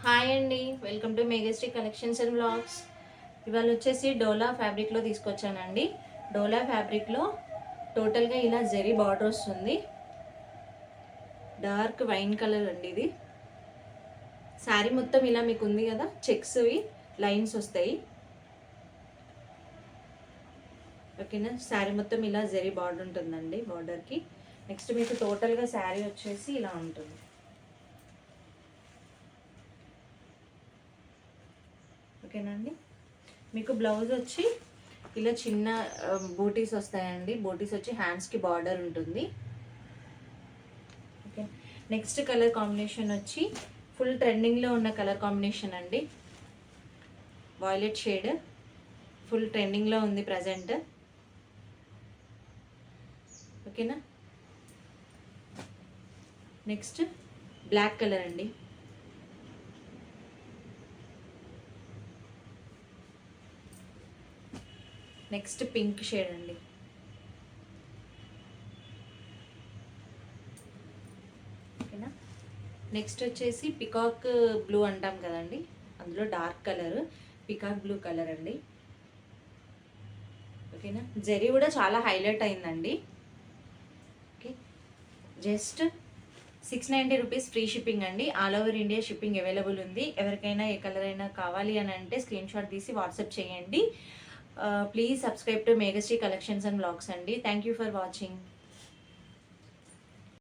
Hi అండి, welcome to Meghashree collections and vlogs. ఇవాళ వచ్చేసి డోలా ఫ్యాబ్రిక్లో తీసుకొచ్చానండి. డోలా ఫ్యాబ్రిక్లో టోటల్గా ఇలా జెరీ బార్డర్ వస్తుంది. డార్క్ వైన్ కలర్ అండి ఇది. శారీ మొత్తం ఇలా మీకు ఉంది కదా, చెక్స్వి లైన్స్ వస్తాయి. ఓకేనా, శారీ మొత్తం ఇలా జెరీ బార్డర్ ఉంటుందండి. బార్డర్కి నెక్స్ట్ మీకు టోటల్గా శారీ వచ్చేసి ఇలా ఉంటుంది. ఓకేనండి, మీకు బ్లౌజ్ వచ్చి ఇలా చిన్న బూటీస్ వస్తాయండి. బూటీస్ వచ్చి హ్యాండ్స్కి బార్డర్ ఉంటుంది. ఓకే, నెక్స్ట్ కలర్ కాంబినేషన్ వచ్చి ఫుల్ ట్రెండింగ్లో ఉన్న కలర్ కాంబినేషన్ అండి. వాయిలెట్ షేడ్ ఫుల్ ట్రెండింగ్లో ఉంది ప్రజెంట్. ఓకేనా, నెక్స్ట్ బ్లాక్ కలర్ అండి. నెక్స్ట్ పింక్ షేడ్ అండి. ఓకేనా, నెక్స్ట్ వచ్చేసి పికాక్ బ్లూ అంటాం కదండి, అందులో dark colour peacock blue colour అండి. ఓకేనా, జరీ కూడా చాలా హైలైట్ అయిందండి. Okay, just 690 rupees free shipping అండి. All over India shipping available ఉంది. ఎవరికైనా ఏ కలర్ అయినా కావాలి అని అంటే స్క్రీన్ షాట్ తీసి వాట్సాప్ చేయండి. Please subscribe to Meghashree collections and vlogs అండి. Thank you for watching.